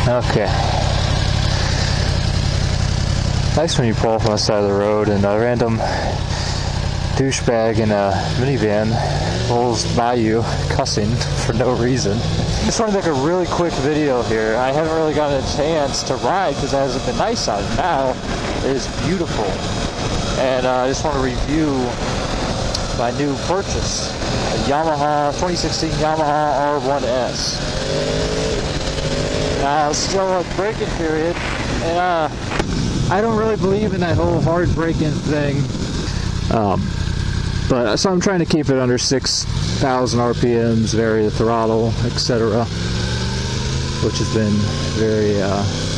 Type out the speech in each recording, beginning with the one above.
Okay. Nice when you pull off on the side of the road and a random douchebag in a minivan rolls by you cussing for no reason. Just want to make a really quick video here. I haven't really gotten a chance to ride because it hasn't been nice out. Now it is beautiful. And I just want to review my new purchase, a Yamaha 2016 Yamaha R1S. Now it's still a braking period, and I don't really believe in that whole hard braking thing. But so I'm trying to keep it under 6,000 RPMs, vary the throttle, etc., which has been very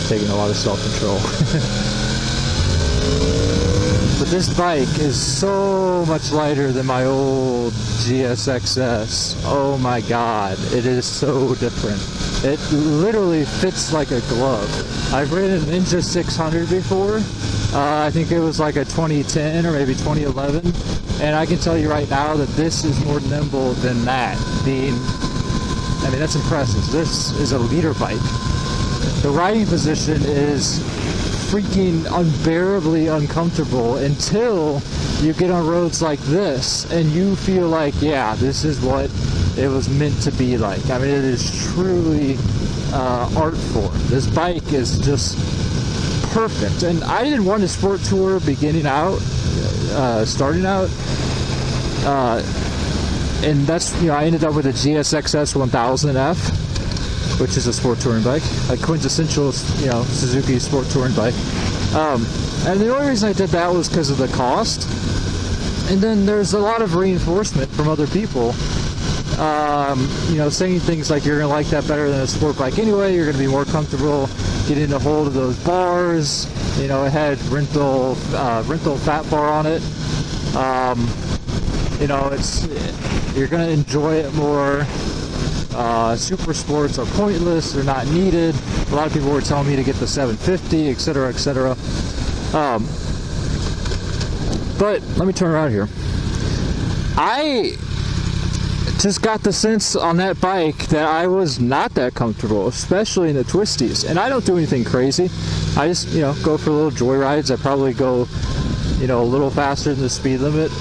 taking a lot of self-control. But this bike is so much lighter than my old GSXS. Oh my god, it is so different. It literally fits like a glove. I've ridden an Ninja 600 before. I think it was like a 2010 or maybe 2011. And I can tell you right now that this is more nimble than that. I mean, that's impressive. This is a leader bike. The riding position is freaking unbearably uncomfortable until you get on roads like this and you feel like, yeah, this is what it was meant to be like. I mean, it is truly art form. This bike is just perfect. And I didn't want a sport tour starting out. And that's, I ended up with a GSXS 1000F, which is a sport touring bike, a quintessential, Suzuki sport touring bike. And the only reason I did that was because of the cost. And then there's a lot of reinforcement from other people, saying things like you're going to like that better than a sport bike anyway, you're going to be more comfortable getting a hold of those bars. It had rental fat bar on it. You're going to enjoy it more. Super sports are pointless, they're not needed. A lot of people were telling me to get the 750, etc., etc. But let me turn around here. I just got the sense on that bike that I was not that comfortable, especially in the twisties. And I don't do anything crazy. I just, go for little joy rides. I probably go, a little faster than the speed limit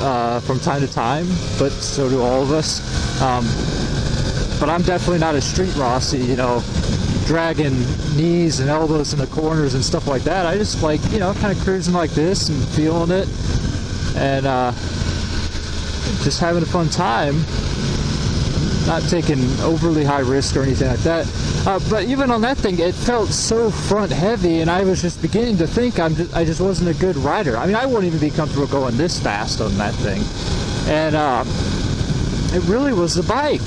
from time to time, but so do all of us. But I'm definitely not a street Rossi, dragging knees and elbows in the corners and stuff like that. I just like, kind of cruising like this and feeling it and just having a fun time. Not taking overly high risk or anything like that. But even on that thing, it felt so front heavy, and I was just beginning to think I just wasn't a good rider. I mean, I wouldn't even be comfortable going this fast on that thing. And it really was the bike.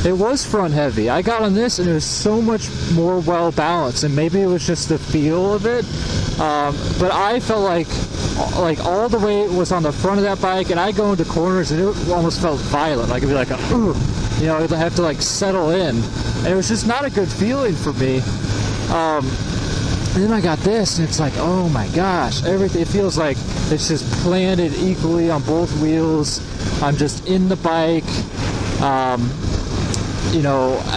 It was front heavy. I got on this and it was so much more well balanced, and maybe it was just the feel of it. But I felt like all the weight was on the front of that bike, and I go into corners and it almost felt violent. Like it'd be like ooh, I'd have to settle in, and it was just not a good feeling for me. And then I got this, and it's like, oh my gosh, everything. It feels like it's just planted equally on both wheels. I'm just in the bike.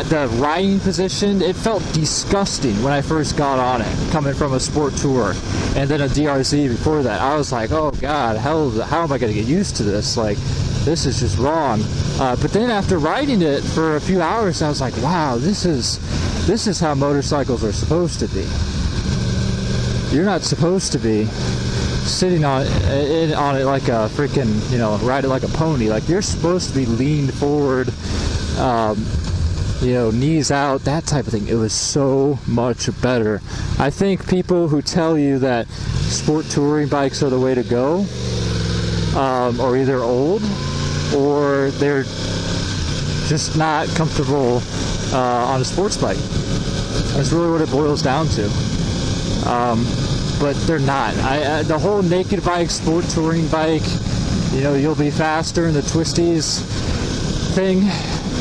The riding position, it felt disgusting when I first got on it, coming from a sport tour and then a DRZ before that. I was like, oh god, how am I going to get used to this? Like, this is just wrong. But then after riding it for a few hours, I was like, wow, this is how motorcycles are supposed to be. You're not supposed to be sitting on it like a freaking, ride it like a pony. Like, you're supposed to be leaned forward, knees out, that type of thing. It was so much better. I think people who tell you that sport touring bikes are the way to go are either old or they're just not comfortable on a sports bike. That's really what it boils down to. But they're not. The whole naked bike, sport touring bike, you'll be faster in the twisties thing,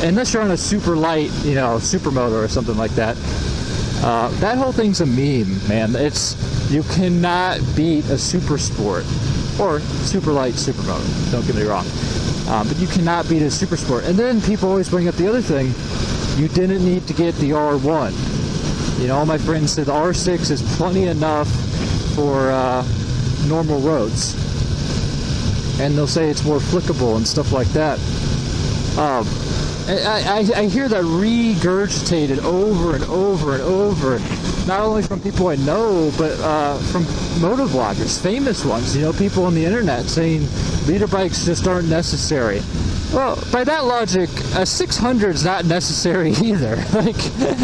unless you're on a super light, supermoto or something like that. That whole thing's a meme, man. You cannot beat a super sport or super light supermoto. Don't get me wrong. But you cannot beat a super sport. And then people always bring up the other thing. You didn't need to get the R1. You know, all my friends said the R6 is plenty enough for normal roads, and they'll say it's more flickable and stuff like that. I hear that regurgitated over and over and over, not only from people I know, but from motovloggers, famous ones, you know, people on the internet saying leader bikes just aren't necessary. Well, by that logic, a 600 is not necessary either. Like,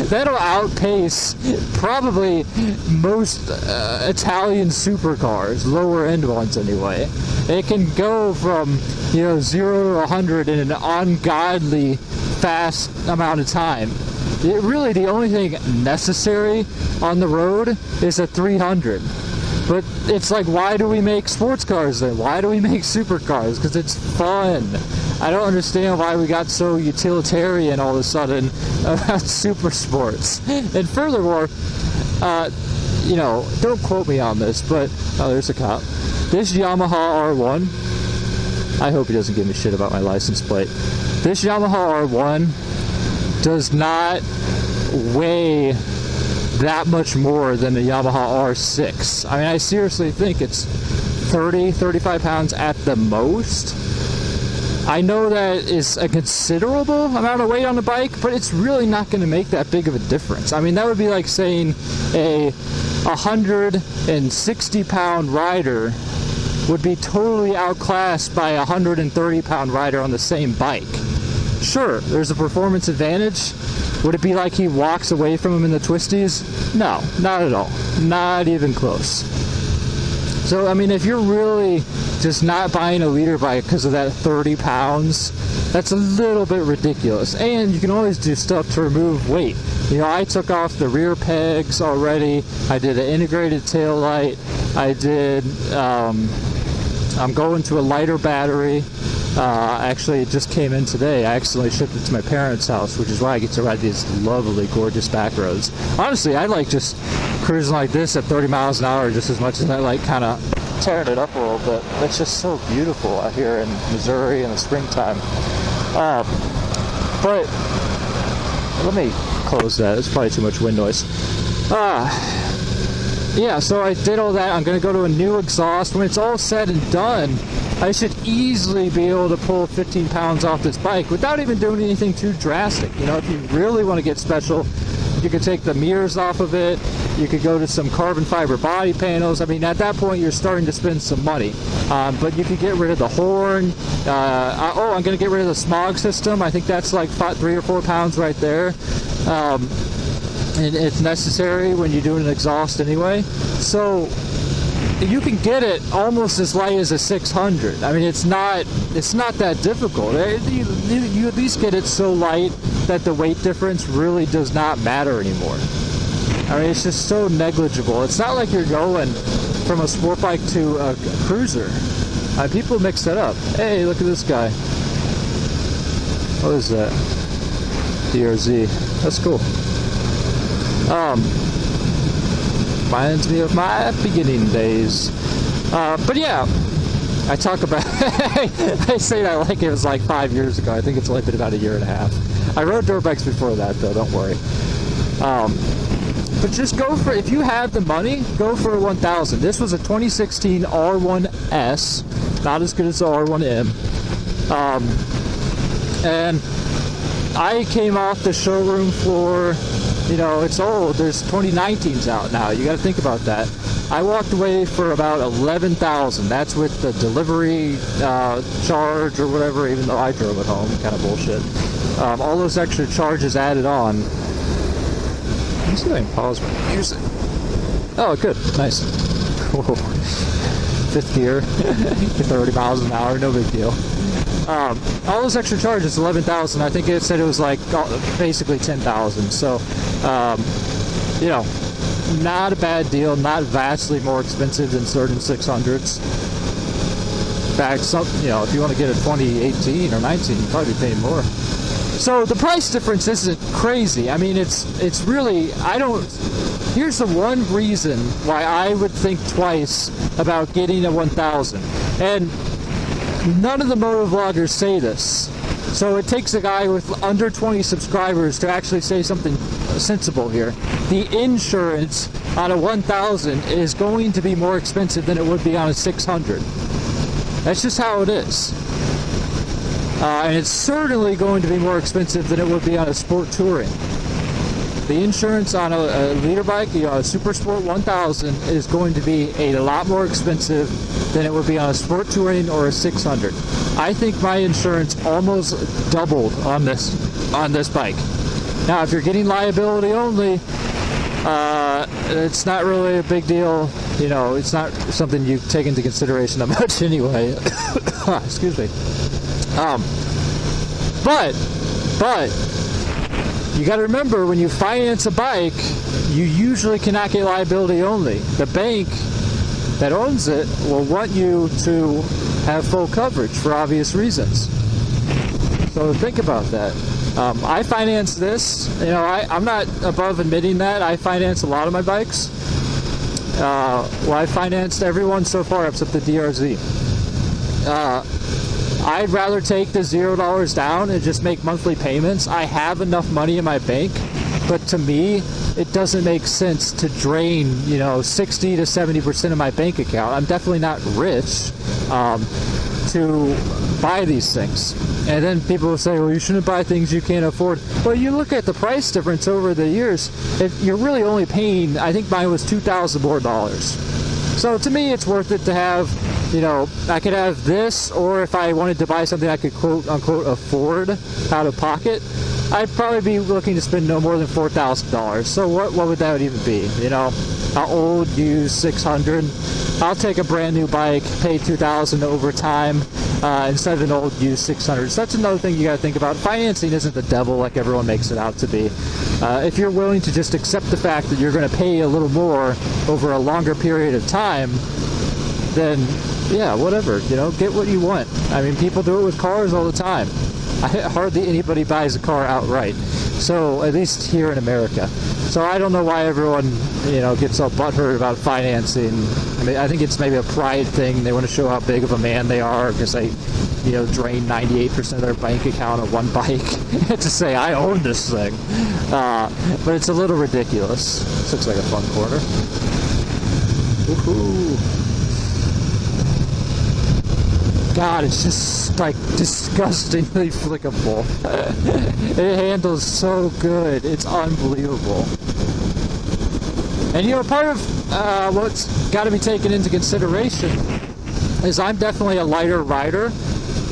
that'll outpace probably most Italian supercars, lower end ones anyway. It can go from, you know, 0 to 100 in an ungodly fast amount of time. Really, the only thing necessary on the road is a 300. But it's like, why do we make sports cars then? Why do we make supercars? Because it's fun. I don't understand why we got so utilitarian all of a sudden about super sports. And furthermore, you know, don't quote me on this, but, oh, there's a cop. This Yamaha R1, I hope he doesn't give me shit about my license plate. This Yamaha R1 does not weigh that much more than the Yamaha R6. I mean, I seriously think it's 35 pounds at the most. I know that is a considerable amount of weight on the bike, but it's really not going to make that big of a difference. I mean, that would be like saying a 160 pound rider would be totally outclassed by a 130 pound rider on the same bike. Sure, there's a performance advantage. Would it be like he walks away from him in the twisties? No, not at all. Not even close. So, I mean, if you're really just not buying a leader bike because of that 30 pounds, that's a little bit ridiculous. And you can always do stuff to remove weight. You know, I took off the rear pegs already. I did an integrated tail light. I'm going to a lighter battery. Actually, it just came in today. I accidentally shipped it to my parents' house, which is why I get to ride these lovely, gorgeous back roads. Honestly, I like just cruising like this at 30 miles an hour just as much as I like kind of tearing it up a little bit. It's just so beautiful out here in Missouri in the springtime. But let me close that. It's probably too much wind noise. Yeah, so I did all that. I'm going to go to a new exhaust. When it's all said and done, I should easily be able to pull 15 pounds off this bike without even doing anything too drastic. You know, if you really want to get special, you could take the mirrors off of it. You could go to some carbon fiber body panels. I mean, at that point, you're starting to spend some money. But you could get rid of the horn. I'm going to get rid of the smog system. I think that's like 3 or 4 pounds right there. And it's necessary when you're doing an exhaust anyway. So you can get it almost as light as a 600. I mean, it's not that difficult. You at least get it so light that the weight difference really does not matter anymore. I mean, it's just so negligible. It's not like you're going from a sport bike to a cruiser. People mix that up. Hey, look at this guy. What is that? DRZ. That's cool. Reminds me of my beginning days. But yeah, I talk about I say that like it was like 5 years ago. I think it's only been about a year and a half. I rode dirt bikes before that though, don't worry. But just go for, if you have the money, go for a 1000. This was a 2016 R1S, not as good as the R1M. And I came off the showroom floor. You know, it's old. There's 2019s out now. You got to think about that. I walked away for about 11,000. That's with the delivery charge or whatever, even though I drove it home. Kind of bullshit. All those extra charges added on. Let me see if I can pause my music. Oh, good. Nice. Whoa. Fifth gear. 30 miles an hour. No big deal. All those extra charges, 11,000. I think it said it was like basically 10,000. So, you know, not a bad deal. Not vastly more expensive than certain 600s. In fact, you know, if you want to get a 2018 or 19, you'd probably be paying more. So the price difference isn't crazy. I mean, it's really, here's the one reason why I would think twice about getting a 1000. And none of the motovloggers say this, So it takes a guy with under 20 subscribers to actually say something sensible here. The insurance on a 1000 is going to be more expensive than it would be on a 600. That's just how it is. And it's certainly going to be more expensive than it would be on a sport touring. The insurance on a leader bike, a Super Sport 1000, is going to be a lot more expensive than it would be on a sport touring or a 600. I think my insurance almost doubled on this bike. Now, if you're getting liability only, it's not really a big deal. It's not something you take into consideration that much anyway. Excuse me. But you got to remember, when you finance a bike, you usually cannot get liability only. The bank that owns it will want you to have full coverage for obvious reasons. So think about that. I finance this. I'm not above admitting that. I finance a lot of my bikes. I financed everyone so far except the DRZ. I'd rather take the $0 down and just make monthly payments. I have enough money in my bank, but to me, it doesn't make sense to drain, 60 to 70% of my bank account. I'm definitely not rich to buy these things. And then people will say, well, you shouldn't buy things you can't afford. Well, you look at the price difference over the years, you're really only paying, I think mine was $2,000 more. So to me, it's worth it to have, I could have this, or if I wanted to buy something I could quote unquote afford out of pocket, I'd probably be looking to spend no more than $4,000. So what would that even be? An old used 600. I'll take a brand new bike, pay $2,000 over time instead of an old used 600. So that's another thing you got to think about. Financing isn't the devil like everyone makes it out to be. If you're willing to just accept the fact that you're going to pay a little more over a longer period of time, then yeah, whatever, get what you want. I mean, people do it with cars all the time. Hardly anybody buys a car outright. So, at least here in America. So I don't know why everyone, gets all butthurt about financing. I mean, I think it's maybe a pride thing. They want to show how big of a man they are because they, drain 98% of their bank account on one bike to say, I own this thing. But it's a little ridiculous. This looks like a fun corner. Woohoo! God, it's just like disgustingly flickable. It handles so good. It's unbelievable. And part of what's got to be taken into consideration is I'm definitely a lighter rider.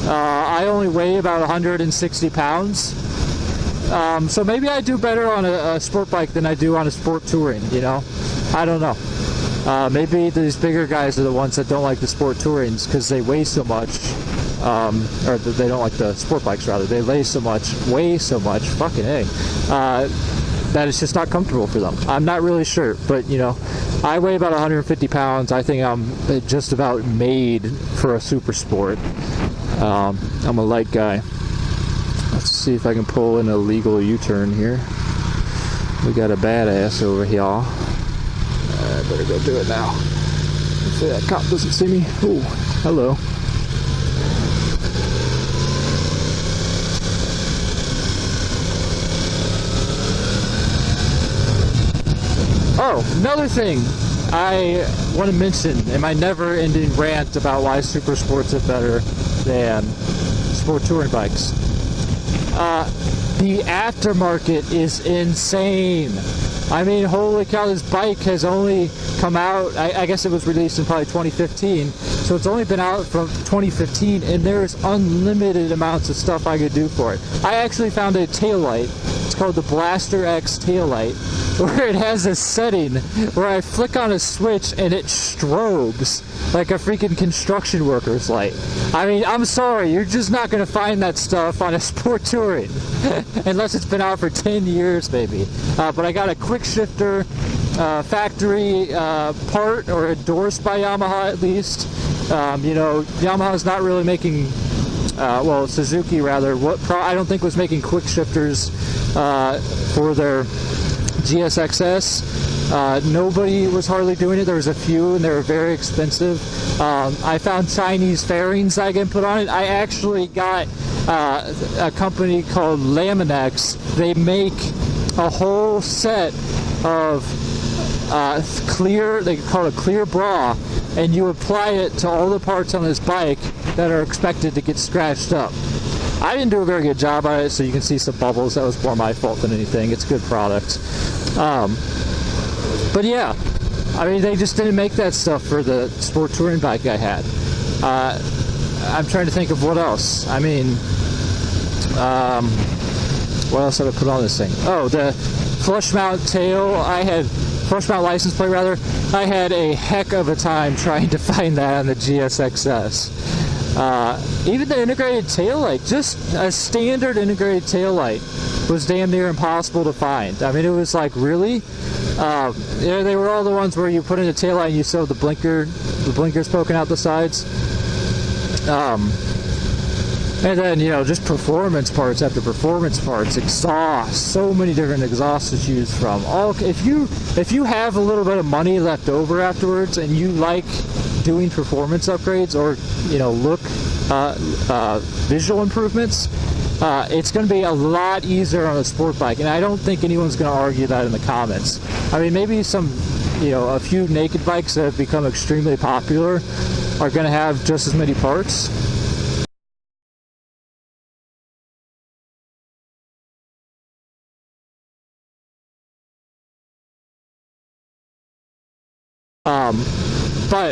I only weigh about 160 pounds. So maybe I do better on a sport bike than I do on a sport touring, I don't know. Maybe these bigger guys are the ones that don't like the sport tourings because they weigh so much, or they don't like the sport bikes rather. They weigh so much, fucking A, that it's just not comfortable for them. I'm not really sure, but I weigh about 150 pounds. I think I'm just about made for a super sport. I'm a light guy. Let's see if I can pull in a legal U-turn here. We got a badass over here. I better go do it now. Hopefully that cop doesn't see me. Ooh, hello. Oh, another thing I want to mention in my never-ending rant about why super sports are better than sport touring bikes. The aftermarket is insane. I mean, holy cow, this bike has only come out, I guess it was released in probably 2015, so it's only been out from 2015, and there's unlimited amounts of stuff I could do for it. I actually found a taillight. It's called the Blaster X taillight, where it has a setting where I flick on a switch and it strobes like a freaking construction worker's light. I mean, I'm sorry, you're just not going to find that stuff on a sport touring unless it's been out for 10 years maybe. But I got a quick shifter factory part, or endorsed by Yamaha at least. Yamaha's not really making, Suzuki rather, I don't think was making quick shifters for their GSXS. Nobody was hardly doing it. There was a few, and they were very expensive. I found Chinese fairings I can put on it. I actually got a company called Laminex. They make a whole set of clear, they call it a clear bra, and you apply it to all the parts on this bike that are expected to get scratched up. I didn't do a very good job on it, so you can see some bubbles. That was more my fault than anything. It's a good product. But yeah, I mean, they just didn't make that stuff for the sport touring bike I had. I'm trying to think of what else. I mean, what else did I put on this thing? Oh, the flush mount tail. Flush mount license plate rather. I had a heck of a time trying to find that on the GSXS. Even the integrated taillight, just a standard integrated taillight, was damn near impossible to find. I mean, it was like, really? They were all the ones where you put in the taillight and you saw the blinkers poking out the sides. And then, just performance parts after performance parts, exhaust, so many different exhausts to choose from. If you have a little bit of money left over afterwards and you like doing performance upgrades or, visual improvements, it's going to be a lot easier on a sport bike. And I don't think anyone's going to argue that in the comments. I mean, maybe a few naked bikes that have become extremely popular are going to have just as many parts. But